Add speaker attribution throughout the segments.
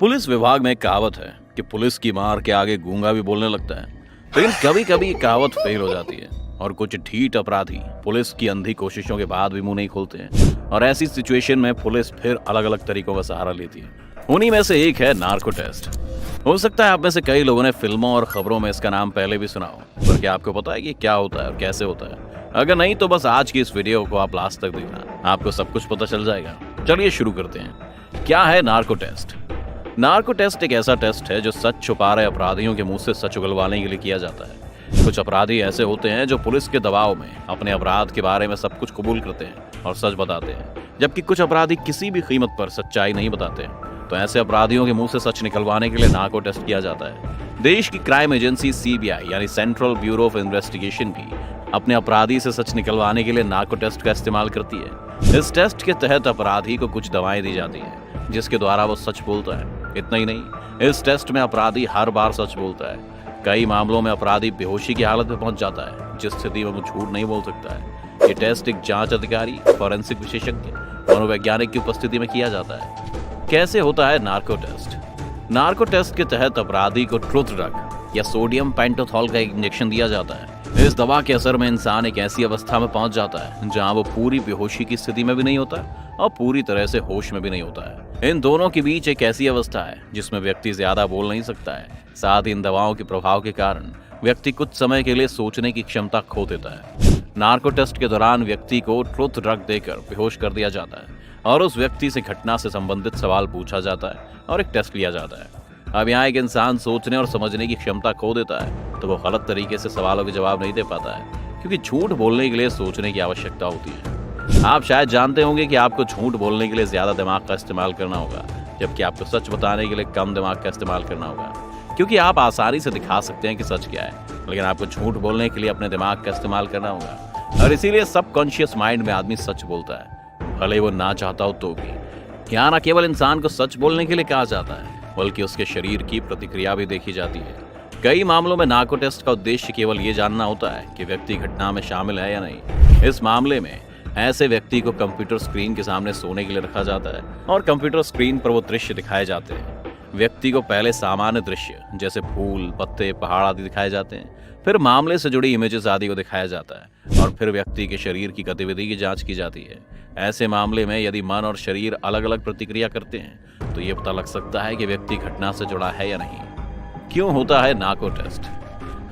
Speaker 1: Police विभाग में एक कहावत है कि पुलिस की मार के आगे गूंगा भी बोलने लगता है। लेकिन कभी कभी ये कहावत फेल हो जाती है और कुछ ढीठ अपराधी पुलिस की अंधी कोशिशों के बाद भी मुंह नहीं खोलते हैं और ऐसी सिचुएशन में पुलिस फिर अलग अलग तरीकों का सहारा लेती है। उन्हीं में से एक है नार्को टेस्ट। हो सकता है आप में से कई लोगों ने फिल्मों और खबरों में इसका नाम पहले भी सुना हो, पर क्या आपको पता है कि क्या होता है और कैसे होता है? अगर नहीं तो बस आज की इस वीडियो को आप लास्ट तक देखना, आपको सब कुछ पता चल जाएगा। चलिए शुरू करते हैं। क्या है नार्को टेस्ट? नार्को टेस्ट एक ऐसा टेस्ट है जो सच छुपा रहे अपराधियों के मुंह से सच उगलवाने के लिए किया जाता है। कुछ अपराधी ऐसे होते हैं जो पुलिस के दबाव में अपने अपराध के बारे में सब कुछ कबूल करते हैं और सच बताते हैं, जबकि कुछ अपराधी किसी भी कीमत पर सच्चाई नहीं बताते। तो ऐसे अपराधियों के मुंह से सच निकलवाने के लिए नार्को टेस्ट किया जाता है। देश की क्राइम एजेंसी सीबीआई यानी सेंट्रल ब्यूरो ऑफ इन्वेस्टिगेशन भी अपने अपराधी से सच निकलवाने के लिए नार्को टेस्ट का इस्तेमाल करती है। इस टेस्ट के तहत अपराधी को कुछ दवाएं दी जाती हैं जिसके द्वारा वो सच बोलता है। इतना ही नहीं, इस टेस्ट में अपराधी हर बार सच बोलता है। कई मामलों में अपराधी बेहोशी की हालत में पहुंच जाता है, जिस स्थिति में वो झूठ नहीं बोल सकता है। ये टेस्ट एक जांच अधिकारी, फॉरेंसिक विशेषज्ञ, मनोवैज्ञानिक की उपस्थिति में किया जाता है। कैसे होता है नार्को टेस्ट? नार्को टेस्ट के तहत अपराधी को ट्रुथ ड्रग या सोडियम पेंटोथॉल का एक इंजेक्शन दिया जाता है। इस दवा के असर में इंसान एक ऐसी अवस्था में पहुंच जाता है जहां वो पूरी बेहोशी की स्थिति में भी नहीं होता और पूरी तरह से होश में भी नहीं होता है। इन दोनों के बीच एक ऐसी अवस्था है जिसमें व्यक्ति ज्यादा बोल नहीं सकता है। साथ ही इन दवाओं के प्रभाव के कारण व्यक्ति कुछ समय के लिए सोचने की क्षमता खो देता है। नार्को टेस्ट के दौरान व्यक्ति को ट्रुथ ड्रग देकर बेहोश कर दिया जाता है और उस व्यक्ति से घटना से संबंधित सवाल पूछा जाता है और एक टेस्ट लिया जाता है। अब यहाँ एक इंसान सोचने और समझने की क्षमता खो देता है तो वो गलत तरीके से सवालों के जवाब नहीं दे पाता है, क्योंकि झूठ बोलने के लिए सोचने की आवश्यकता होती है। आप शायद जानते होंगे कि आपको झूठ बोलने के लिए ज्यादा दिमाग का इस्तेमाल करना होगा, जबकि आपको सच बताने के लिए कम दिमाग का इस्तेमाल करना होगा, क्योंकि आप आसानी से दिखा सकते हैं कि सच क्या है, लेकिन आपको झूठ बोलने के लिए अपने दिमाग का इस्तेमाल करना होगा। और इसीलिए सबकॉन्शियस माइंड में आदमी सच बोलता है, भले वो ना चाहता हो तो भी। यहाँ न केवल इंसान को सच बोलने के लिए कहा जाता है, बल्कि उसके शरीर की प्रतिक्रिया भी देखी जाती है। कई मामलों में नार्को टेस्ट का उद्देश्य केवल ये जानना होता है कि व्यक्ति घटना में शामिल है या नहीं। इस मामले में ऐसे व्यक्ति को कंप्यूटर स्क्रीन के सामने सोने के लिए रखा जाता है और कंप्यूटर स्क्रीन पर वो दृश्य दिखाए जाते हैं। व्यक्ति को पहले सामान्य दृश्य जैसे फूल, पत्ते, पहाड़ आदि दिखाए जाते हैं, फिर मामले से जुड़ी इमेजेस आदि को दिखाया जाता है और फिर व्यक्ति के शरीर की गतिविधि की जांच की जाती है। ऐसे मामले में यदि मन और शरीर अलग अलग प्रतिक्रिया करते हैं तो ये पता लग सकता है कि व्यक्ति घटना से जुड़ा है या नहीं। क्यों होता है नार्को टेस्ट?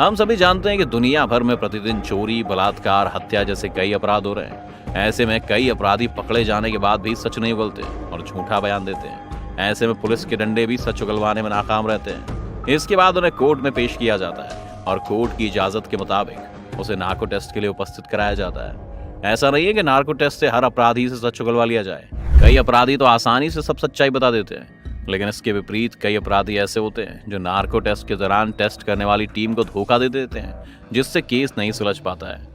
Speaker 1: हम सभी जानते हैं कि दुनिया भर में प्रतिदिन चोरी, बलात्कार, हत्या जैसे कई अपराध हो रहे हैं। ऐसे में कई अपराधी पकड़े जाने के बाद भी सच नहीं बोलते और झूठा बयान देते हैं। ऐसे में पुलिस के डंडे भी सच उगलवाने में नाकाम रहते हैं। इसके बाद उन्हें कोर्ट में पेश किया जाता है और कोर्ट की इजाजत के मुताबिक उसे नार्को टेस्ट के लिए उपस्थित कराया जाता है। ऐसा नहीं है कि नार्को टेस्ट से हर अपराधी से सच उगलवा लिया जाए। कई अपराधी तो आसानी से सब सच्चाई बता देते हैं, लेकिन इसके विपरीत कई अपराधी ऐसे होते हैं जो नार्को टेस्ट के दौरान टेस्ट करने वाली टीम को धोखा दे देते हैं, जिससे केस नहीं सुलझ पाता है।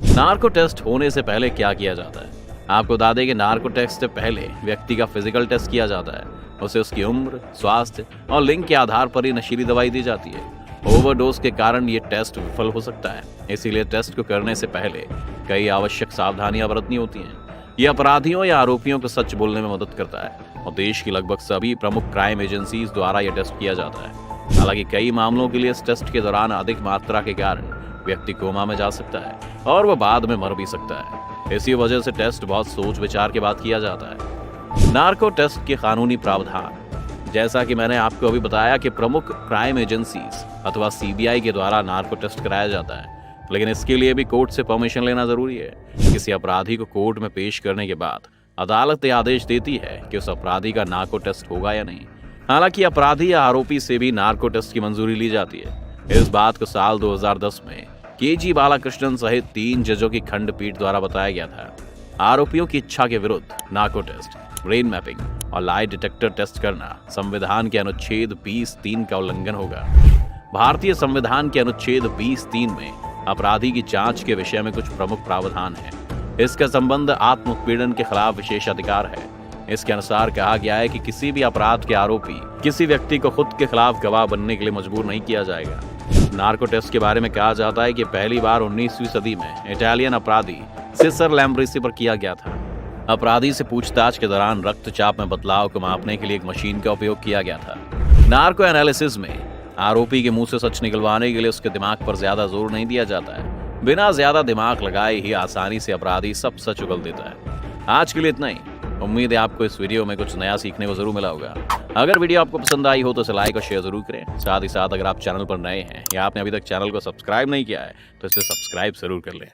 Speaker 1: नार्को टेस्ट होने से पहले क्या किया जाता है? आपको बता दें कि नार्को टेस्ट से पहले व्यक्ति का फिजिकल टेस्ट किया जाता है। उसे उसकी उम्र, स्वास्थ्य और लिंग के आधार पर ही नशीली दवाई दी जाती है। ओवरडोज के कारण ये टेस्ट विफल हो सकता है, इसीलिए टेस्ट को करने से पहले कई आवश्यक सावधानियां बरतनी होती हैं। यह अपराधियों या आरोपियों को सच बोलने में मदद करता है और देश की लगभग सभी प्रमुख क्राइम एजेंसीज द्वारा यह टेस्ट किया जाता है। हालांकि कई मामलों के लिए इस टेस्ट के दौरान अधिक मात्रा के कारण व्यक्ति कोमा में जा सकता है और वह बाद में मर भी सकता है। इसी वजह से टेस्ट बहुत सोच विचार के बाद किया जाता है। नार्को टेस्ट के कानूनी प्रावधान, जैसा कि मैंने आपको अभी बताया कि प्रमुख क्राइम एजेंसीज अथवा सीबीआई के द्वारा नार्को टेस्ट कराया जाता है, लेकिन इसके लिए भी कोर्ट से परमिशन लेना जरूरी है। किसी अपराधी को कोर्ट में पेश करने के बाद अदालत यह आदेश देती है कि उस अपराधी का नार्को टेस्ट होगा या नहीं। हालांकि अपराधी या आरोपी से भी नार्को टेस्ट की मंजूरी ली जाती है। इस बात को साल 2010 में केजी बालाकृष्णन सहित 3 जजों की खंडपीठ द्वारा बताया गया था। आरोपियों की इच्छा के विरुद्ध नार्को टेस्ट, ब्रेन मैपिंग और लाई डिटेक्टर टेस्ट करना संविधान के अनुच्छेद 20(3) का उल्लंघन होगा। भारतीय संविधान के अनुच्छेद 20(3) में अपराधी की जांच के विषय में कुछ प्रमुख प्रावधान है। इसका संबंध आत्म उत्पीड़न के खिलाफ विशेष अधिकार है। इसके अनुसार कहा गया है कि किसी भी अपराध के आरोपी किसी व्यक्ति को खुद के खिलाफ गवाह बनने के लिए मजबूर नहीं किया जाएगा। नार्को टेस्ट के बारे में कहा जाता है कि पहली बार 19वीं सदी में इटालियन अपराधी सिसर लैम्ब्रेसी पर किया गया था। अपराधी से पूछताछ के दौरान रक्तचाप में बदलाव को मापने के लिए एक मशीन का उपयोग किया गया था। नार्को एनालिसिस में आरोपी के मुंह से सच निकलवाने के लिए उसके दिमाग पर ज्यादा जोर नहीं दिया जाता है। बिना ज्यादा दिमाग लगाए ही आसानी से अपराधी सब सच उगल देता है। आज के लिए इतना ही। उम्मीद है आपको इस वीडियो में कुछ नया सीखने को जरूर मिला होगा। अगर वीडियो आपको पसंद आई हो तो इसे लाइक और शेयर जरूर करें। साथ ही साथ अगर आप चैनल पर नए हैं या आपने अभी तक चैनल को सब्सक्राइब नहीं किया है तो इसे सब्सक्राइब जरूर कर लें।